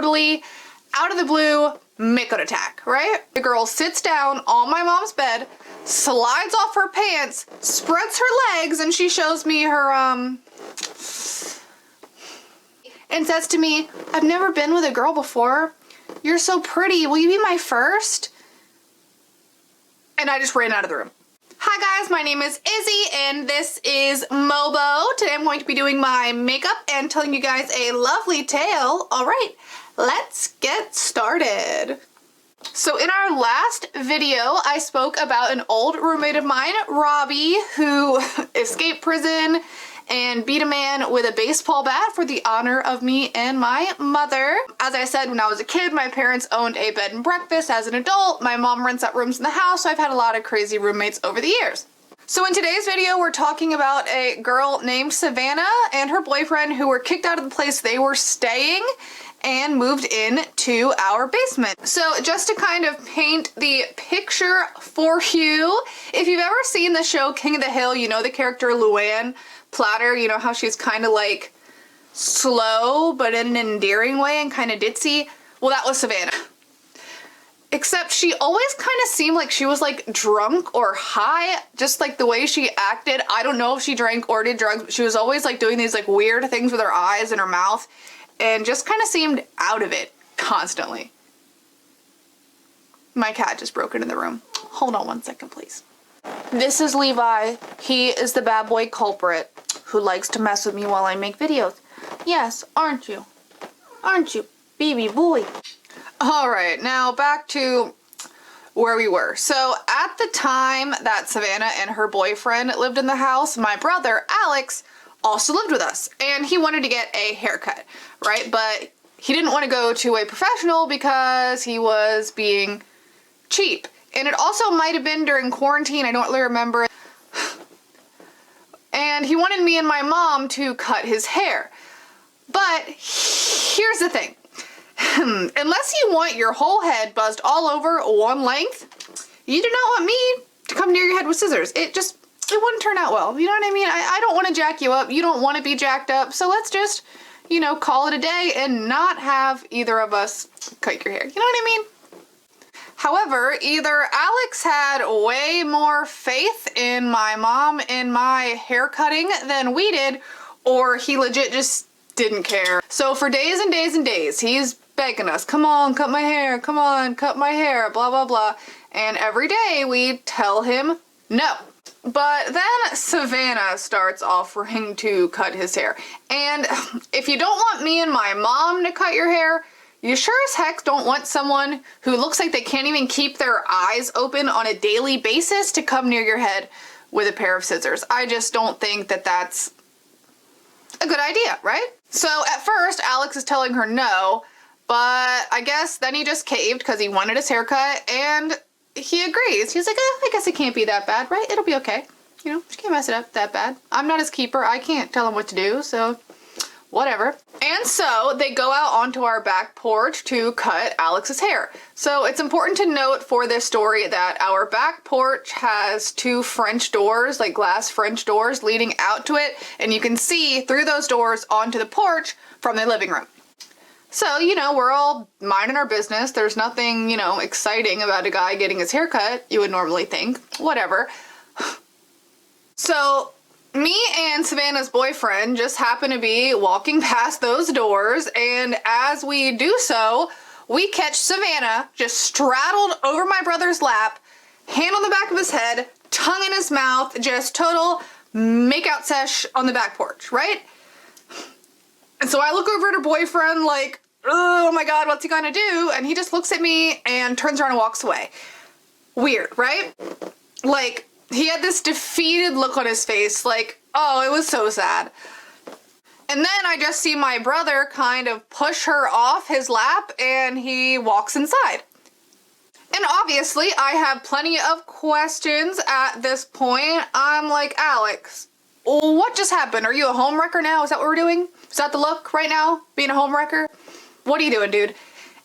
totally out of the blue makeup attack, right? The girl sits down on my mom's bed, slides off her pants, spreads her legs, and she shows me her, and says to me, "I've never been with a girl before. You're so pretty. Will you be my first?" And I just ran out of the room. Hi guys, my name is Izzy and this is Mobo. Today I'm going to be doing my makeup and telling you guys a lovely tale. All right, let's get started. So in our last video, I spoke about an old roommate of mine, Robbie, who escaped prison and beat a man with a baseball bat for the honor of me and my mother. As I said, when I was a kid, my parents owned a bed and breakfast. As an adult, my mom rents out rooms in the house, so I've had a lot of crazy roommates over the years. So in today's video, we're talking about a girl named Savannah and her boyfriend who were kicked out of the place they were staying and moved in to our basement. So just to kind of paint the picture for you, if you've ever seen the show King of the Hill, you know the character Luann Platter, you know how she's kind of like slow but in an endearing way and kind of ditzy? Well, that was Savannah. Except she always kind of seemed like she was like drunk or high, just like the way she acted. I don't know if she drank or did drugs, but she was always like doing these like weird things with her eyes and her mouth and just kind of seemed out of it constantly. My cat just broke into the room. Hold on one second, please. This is Levi. He is the bad boy culprit who likes to mess with me while I make videos. Yes, aren't you? Aren't you, baby boy? All right, now back to where we were. So at the time that Savannah and her boyfriend lived in the house, my brother, Alex, also lived with us. And he wanted to get a haircut, right? But he didn't want to go to a professional because he was being cheap. And it also might have been during quarantine, I don't really remember. And he wanted me and my mom to cut his hair. But here's the thing. Unless you want your whole head buzzed all over one length, you do not want me to come near your head with scissors. It wouldn't turn out well. You know what I mean? I don't want to jack you up. You don't want to be jacked up. So let's just, you know, call it a day and not have either of us cut your hair. You know what I mean? However, either Alex had way more faith in my mom and my hair cutting than we did, or he legit just didn't care. So for days and days and days, he's begging us, come on, cut my hair, come on, cut my hair, blah, blah, blah. And every day we tell him no. But then Savannah starts offering to cut his hair. And if you don't want me and my mom to cut your hair, you sure as heck don't want someone who looks like they can't even keep their eyes open on a daily basis to come near your head with a pair of scissors. I just don't think that that's a good idea, right? So at first, Alex is telling her no, but I guess then he just caved because he wanted his haircut and he agrees. He's like, I guess it can't be that bad, right? It'll be okay. You know, she can't mess it up that bad. I'm not his keeper. I can't tell him what to do, so whatever. And so they go out onto our back porch to cut Alex's hair. So it's important to note for this story that our back porch has two French doors, like glass French doors leading out to it. And you can see through those doors onto the porch from the living room. So, you know, we're all minding our business. There's nothing, you know, exciting about a guy getting his hair cut, you would normally think. Whatever. So me and Savannah's boyfriend just happen to be walking past those doors, and as we do so, we catch Savannah just straddled over my brother's lap, hand on the back of his head, tongue in his mouth, just total makeout sesh on the back porch, right? And so I look over at her boyfriend like, oh my God, what's he gonna do? And he just looks at me and turns around and walks away. Weird, right? Like, he had this defeated look on his face, like, oh, it was so sad. And then I just see my brother kind of push her off his lap and he walks inside. And obviously I have plenty of questions at this point. I'm like, Alex, what just happened? Are you a homewrecker now? Is that what we're doing? Is that the look right now? Being a homewrecker? What are you doing, dude?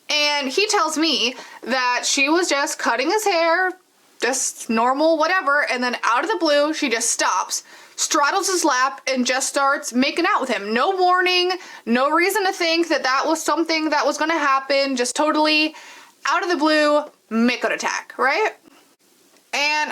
And he tells me that she was just cutting his hair, just normal, whatever, and then out of the blue, she just stops, straddles his lap and just starts making out with him. No warning, no reason to think that that was something that was gonna happen, just totally out of the blue, makeout attack, right? And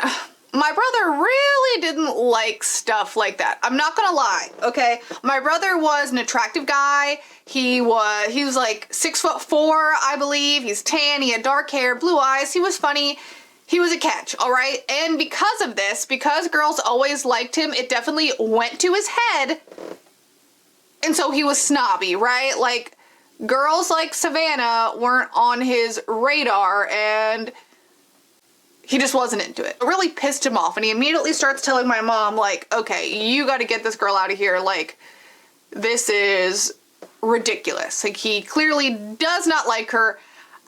my brother really didn't like stuff like that. I'm not gonna lie, okay? My brother was an attractive guy. He was like 6'4", I believe. He's tan, he had dark hair, blue eyes, he was funny. He was a catch, all right? And because of this, because girls always liked him, it definitely went to his head. And so he was snobby, right? Like, girls like Savannah weren't on his radar, and he just wasn't into it. It really pissed him off, and he immediately starts telling my mom, like, okay, you gotta get this girl out of here. Like, this is ridiculous. Like, he clearly does not like her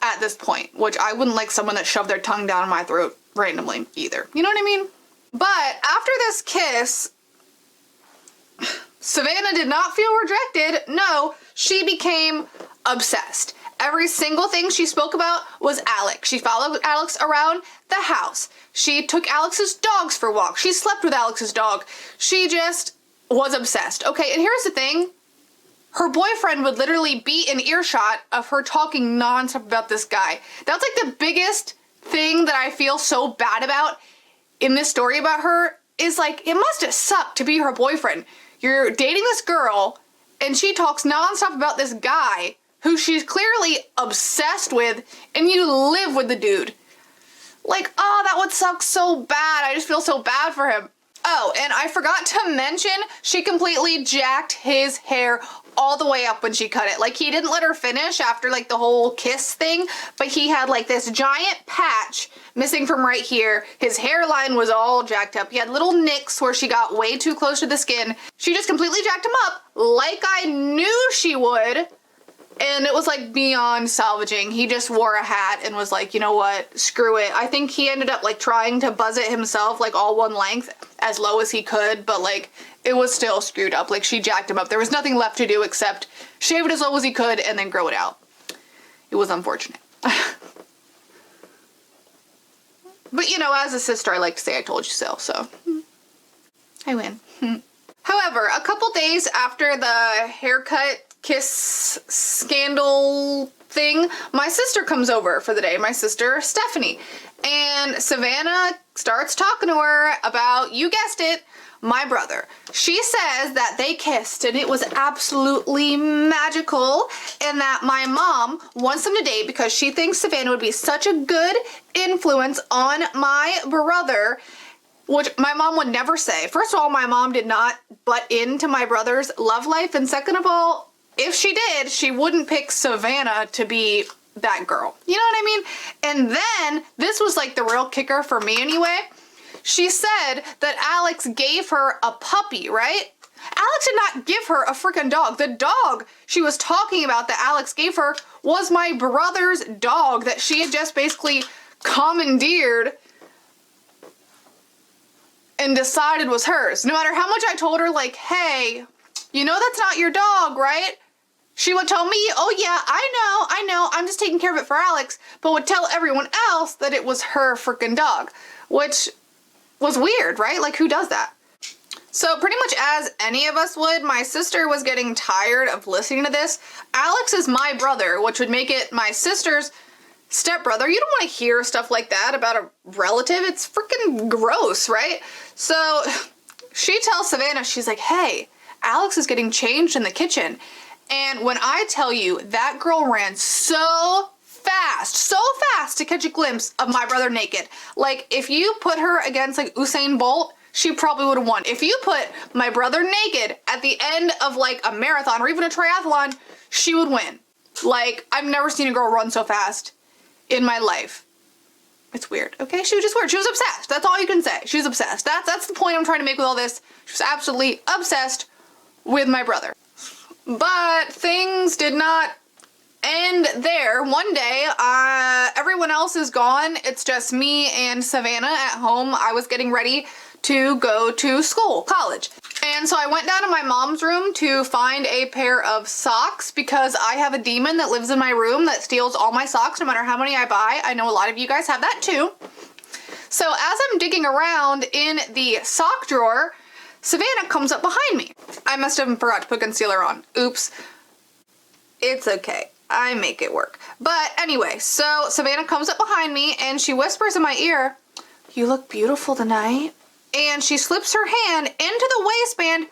at this point, which I wouldn't like someone that shoved their tongue down my throat randomly either. You know what I mean? But after this kiss, Savannah did not feel rejected. No, she became obsessed. Every single thing she spoke about was Alex. She followed Alex around the house. She took Alex's dogs for walks. She slept with Alex's dog. She just was obsessed. Okay, and here's the thing. Her boyfriend would literally be in earshot of her talking nonstop about this guy. That's like the biggest thing that I feel so bad about in this story about her is like, it must have sucked to be her boyfriend. You're dating this girl and she talks nonstop about this guy who she's clearly obsessed with, and you live with the dude. Like, oh, that would suck so bad. I just feel so bad for him. Oh, and I forgot to mention, she completely jacked his hair all the way up when she cut it. Like, he didn't let her finish after like the whole kiss thing, but he had like this giant patch missing from right here. His hairline was all jacked up. He had little nicks where she got way too close to the skin. She just completely jacked him up like I knew she would. And it was like beyond salvaging. He just wore a hat and was like, you know what, screw it. I think he ended up like trying to buzz it himself, like all one length, as low as he could, but like it was still screwed up. Like, she jacked him up. There was nothing left to do except shave it as low as he could and then grow it out. It was unfortunate. But you know, as a sister, I like to say I told you so, so I win. However, a couple days after the haircut kiss scandal thing, my sister comes over for the day, my sister Stephanie, and Savannah starts talking to her about, you guessed it, my brother. She says that they kissed and it was absolutely magical, and that my mom wants them to date because she thinks Savannah would be such a good influence on my brother, which my mom would never say. First of all, my mom did not butt into my brother's love life, and second of all, if she did, she wouldn't pick Savannah to be that girl. You know what I mean? And then, this was like the real kicker for me anyway. She said that Alex gave her a puppy, right? Alex did not give her a freaking dog. The dog she was talking about that Alex gave her was my brother's dog that she had just basically commandeered and decided was hers. No matter how much I told her, like, hey, you know that's not your dog, right? She would tell me, oh yeah, I know, I'm just taking care of it for Alex, but would tell everyone else that it was her freaking dog, which was weird, right? Like, who does that? So pretty much as any of us would, my sister was getting tired of listening to this. Alex is my brother, which would make it my sister's stepbrother. You don't want to hear stuff like that about a relative. It's freaking gross, right? So she tells Savannah, she's like, hey, Alex is getting changed in the kitchen. And when I tell you, that girl ran so fast to catch a glimpse of my brother naked. Like, if you put her against like Usain Bolt, she probably would have won. If you put my brother naked at the end of like a marathon or even a triathlon, she would win. Like, I've never seen a girl run so fast in my life. It's weird, okay? She was just weird. She was obsessed. That's all you can say. She was obsessed. That's the point I'm trying to make with all this. She was absolutely obsessed with my brother. But things did not end there. One day, everyone else is gone. It's just me and Savannah at home. I was getting ready to go to school, college. And so I went down to my mom's room to find a pair of socks because I have a demon that lives in my room that steals all my socks no matter how many I buy. I know a lot of you guys have that too. So as I'm digging around in the sock drawer, Savannah comes up behind me. I must have forgot to put concealer on. Oops. It's okay. I make it work. But anyway, so Savannah comes up behind me and she whispers in my ear, "You look beautiful tonight." And she slips her hand into the waistband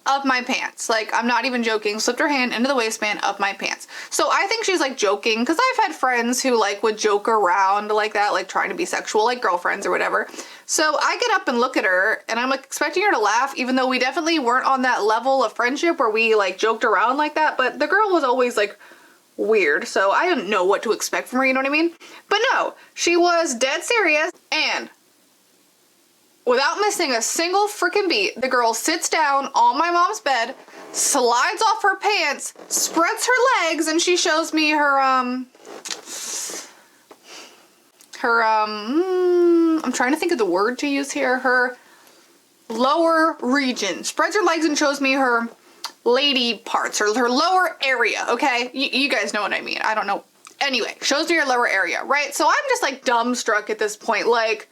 of my pants. Like, I'm not even joking. Slipped her hand into the waistband of my pants. So I think she's like joking, because I've had friends who like would joke around like that, like trying to be sexual, like girlfriends or whatever. So I get up and look at her and I'm like expecting her to laugh, even though we definitely weren't on that level of friendship where we like joked around like that. But the girl was always like weird, so I didn't know what to expect from her, you know what I mean? But no, she was dead serious, and without missing a single freaking beat, the girl sits down on my mom's bed, slides off her pants, spreads her legs, and she shows me her, I'm trying to think of the word to use here, her lower region. Spreads her legs and shows me her lady parts, or her lower area, okay? You guys know what I mean. I don't know. Anyway, shows me her lower area, right? So I'm just like dumbstruck at this point, like,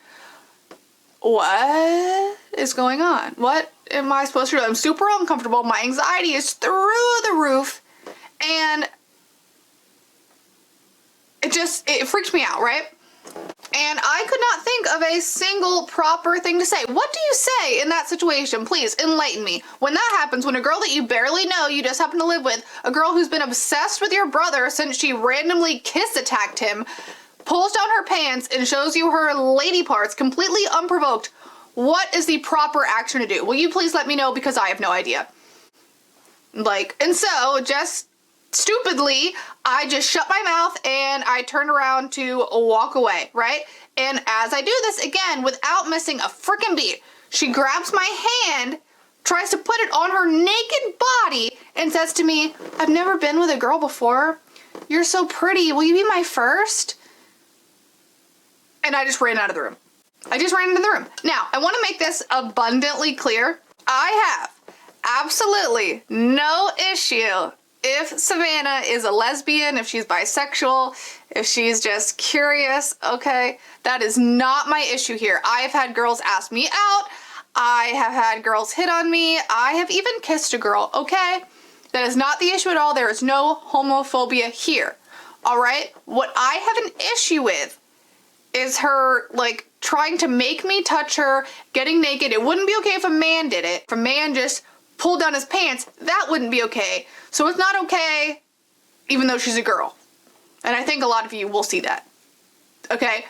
what is going on? What am I supposed to do? I'm super uncomfortable. My anxiety is through the roof, and it freaked me out, right? And I could not think of a single proper thing to say. What do you say in that situation? Please enlighten me. When that happens, when a girl that you barely know, you just happen to live with, a girl who's been obsessed with your brother since she randomly kiss attacked him, pulls down her pants and shows you her lady parts completely unprovoked, what is the proper action to do? Will you please let me know, because I have no idea. Like, and so just stupidly, I just shut my mouth and I turned around to walk away, right? And as I do this again, without missing a freaking beat, she grabs my hand, tries to put it on her naked body, and says to me, "I've never been with a girl before. You're so pretty. Will you be my first?" And I just ran out of the room. I just ran into the room. Now, I want to make this abundantly clear. I have absolutely no issue if Savannah is a lesbian, if she's bisexual, if she's just curious, okay? That is not my issue here. I've had girls ask me out. I have had girls hit on me. I have even kissed a girl, okay? That is not the issue at all. There is no homophobia here, all right? What I have an issue with is her, like, trying to make me touch her, getting naked. It wouldn't be okay if a man did it. If a man just pulled down his pants, that wouldn't be okay. So it's not okay, even though she's a girl. And I think a lot of you will see that. Okay?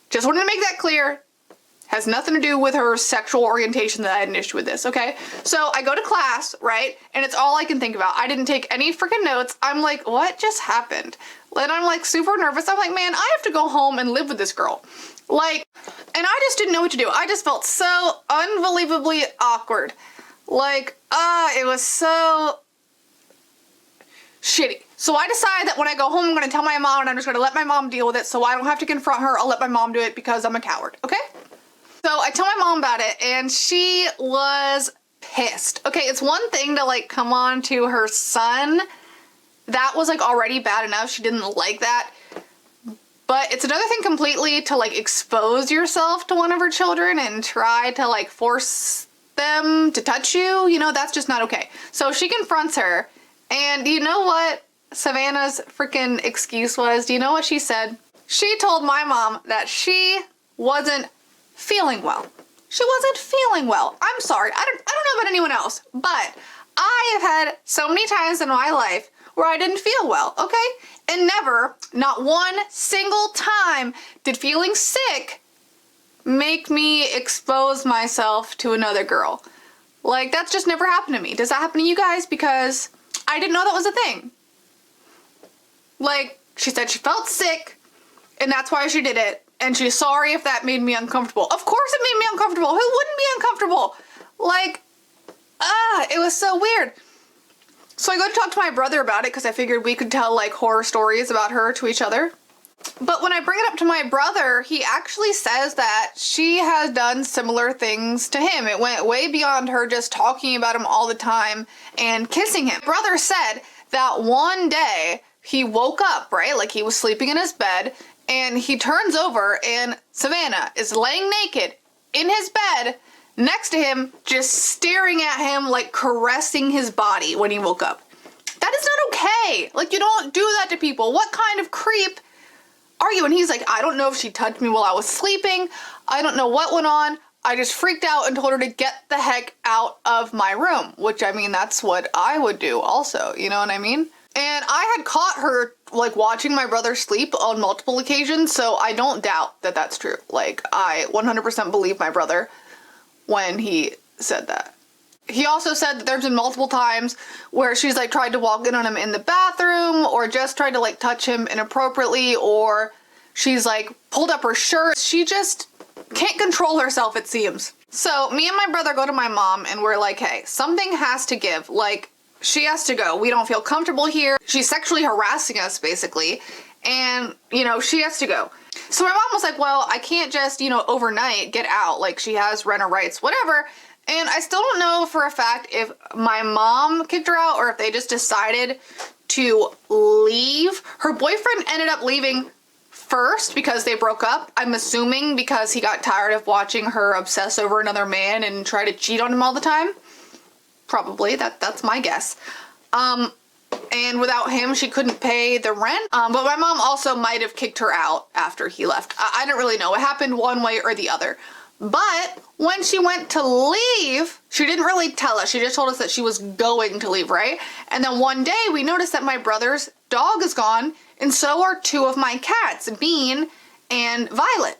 Just wanted to make that clear. Has nothing to do with her sexual orientation that I had an issue with this, okay? So I go to class, right? And it's all I can think about. I didn't take any freaking notes. I'm like, what just happened? And I'm like super nervous. I'm like, man, I have to go home and live with this girl. Like, and I just didn't know what to do. I just felt so unbelievably awkward. Like, it was so shitty. So I decided that when I go home, I'm going to tell my mom, and I'm just going to let my mom deal with it so I don't have to confront her. I'll let my mom do it because I'm a coward, okay? So I tell my mom about it, and she was pissed. Okay, it's one thing to like come on to her son. That was like already bad enough. She didn't like that. But it's another thing completely to like expose yourself to one of her children and try to like force them to touch you. You know, that's just not okay. So she confronts her, and you know what Savannah's freaking excuse was? Do you know what she said? She told my mom that she wasn't feeling well. She wasn't feeling well. I'm sorry. I don't know about anyone else, but I have had so many times in my life where I didn't feel well, okay? And never, not one single time, did feeling sick make me expose myself to another girl. Like, that's just never happened to me. Does that happen to you guys? Because I didn't know that was a thing. Like, she said she felt sick, and that's why she did it. And she's sorry if that made me uncomfortable. Of course it made me uncomfortable. Who wouldn't be uncomfortable? Like, it was so weird. So I go to talk to my brother about it because I figured we could tell like horror stories about her to each other. But when I bring it up to my brother, he actually says that she has done similar things to him. It went way beyond her just talking about him all the time and kissing him. My brother said that one day he woke up, right? Like he was sleeping in his bed, and he turns over and Savannah is laying naked in his bed next to him, just staring at him, like caressing his body when he woke up. That is not okay. Like, you don't do that to people. What kind of creep are you? And he's like, I don't know if she touched me while I was sleeping. I don't know what went on. I just freaked out and told her to get the heck out of my room, which, I mean, that's what I would do also, you know what I mean? And I had caught her, like, watching my brother sleep on multiple occasions, so I don't doubt that that's true. Like, I 100% believe my brother when he said that. He also said that there's been multiple times where she's, like, tried to walk in on him in the bathroom, or just tried to, like, touch him inappropriately, or she's, like, pulled up her shirt. She just can't control herself, it seems. So me and my brother go to my mom and we're like, hey, something has to give. Like, she has to go. We don't feel comfortable here. She's sexually harassing us, basically. And, you know, she has to go. So my mom was like, well, I can't just, you know, overnight get out. Like, she has renter rights, whatever. And I still don't know for a fact if my mom kicked her out or if they just decided to leave. Her boyfriend ended up leaving first because they broke up. I'm assuming because he got tired of watching her obsess over another man and try to cheat on him all the time. Probably. That's my guess. And without him, she couldn't pay the rent. But my mom also might have kicked her out after he left. I don't really know. It happened one way or the other. But when she went to leave, she didn't really tell us. She just told us that she was going to leave, right? And then one day we noticed that my brother's dog is gone, and so are two of my cats, Bean and Violet.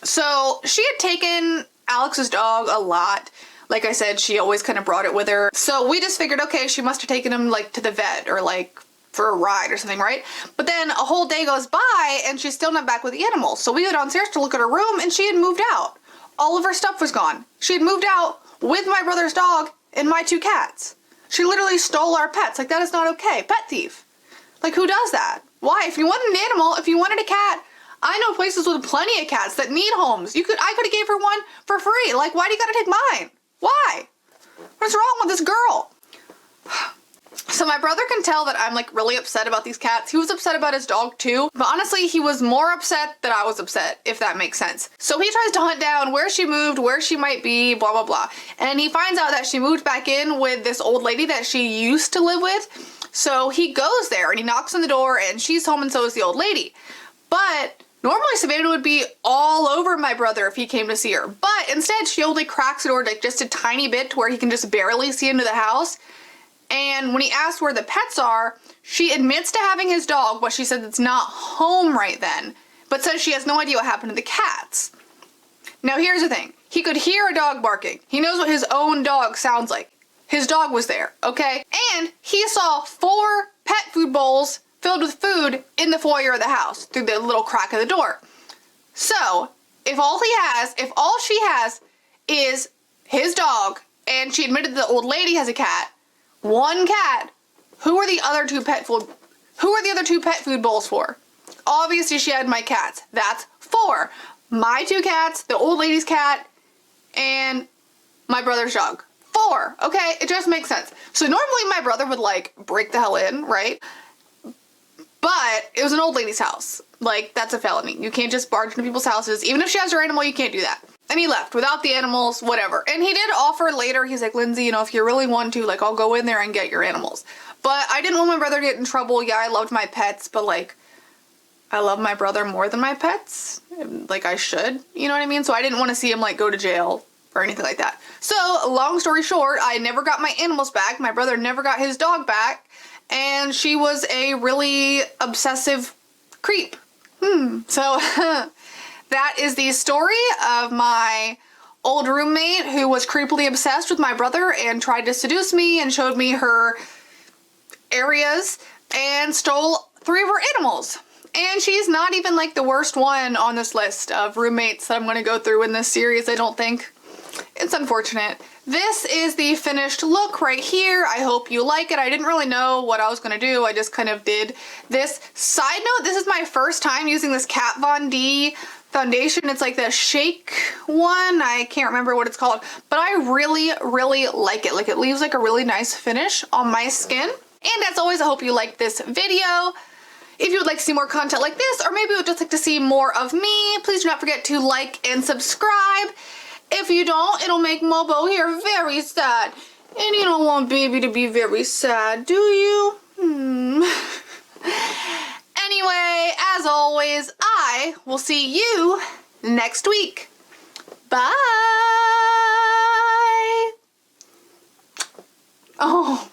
So she had taken Alex's dog a lot. Like I said, she always kind of brought it with her. So we just figured, okay, she must have taken him like to the vet or like for a ride or something, right? But then a whole day goes by and she's still not back with the animals. So we go downstairs to look at her room and she had moved out. All of her stuff was gone. She had moved out with my brother's dog and my two cats. She literally stole our pets. Like, that is not okay. Pet thief. Like, who does that? Why? If you wanted an animal, if you wanted a cat, I know places with plenty of cats that need homes. I could have gave her one for free. Like, why do you gotta take mine? Why? What's wrong with this girl? So my brother can tell that I'm like really upset about these cats. He was upset about his dog too, but honestly he was more upset that I was upset, if that makes sense. So he tries to hunt down where she moved, where she might be, blah blah blah. And he finds out that she moved back in with this old lady that she used to live with. So he goes there and he knocks on the door and she's home and so is the old lady. But normally Savannah would be all over my brother if he came to see her. But instead she only cracks the door like just a tiny bit to where he can just barely see into the house. And when he asks where the pets are, she admits to having his dog, but she says it's not home right then, but says she has no idea what happened to the cats. Now here's the thing. He could hear a dog barking. He knows what his own dog sounds like. His dog was there, okay? And he saw 4 pet food bowls filled with food in the foyer of the house through the little crack of the door. So, if all she has is his dog, and she admitted the old lady has a cat, one cat, who are the other two pet food bowls for? Obviously she had my cats. That's 4. My 2 cats, the old lady's cat, and my brother's dog. 4, okay? It just makes sense. So normally my brother would like break the hell in, right? But it was an old lady's house. Like, that's a felony. You can't just barge into people's houses. Even if she has her animal, you can't do that. And he left without the animals, whatever. And he did offer later, he's like, Lindsay, you know, if you really want to, like, I'll go in there and get your animals. But I didn't want my brother to get in trouble. Yeah, I loved my pets, but like, I love my brother more than my pets. Like, I should, you know what I mean? So I didn't want to see him like go to jail or anything like that. So long story short, I never got my animals back. My brother never got his dog back. And she was a really obsessive creep. So that is the story of my old roommate who was creepily obsessed with my brother and tried to seduce me and showed me her areas and stole 3 of her animals. And she's not even like the worst one on this list of roommates that I'm going to go through in this series, I don't think. It's unfortunate. This is the finished look right here. I hope you like it. I didn't really know what I was going to do. I just kind of did this. Side note, this is my first time using this Kat Von D foundation. It's like the shake one. I can't remember what it's called, but I really, really like it. Like, it leaves like a really nice finish on my skin. And as always, I hope you liked this video. If you would like to see more content like this, or maybe you would just like to see more of me, please do not forget to like and subscribe. If you don't, it'll make Mobo here very sad. And you don't want baby to be very sad, do you? Anyway, as always, I will see you next week. Bye! Oh.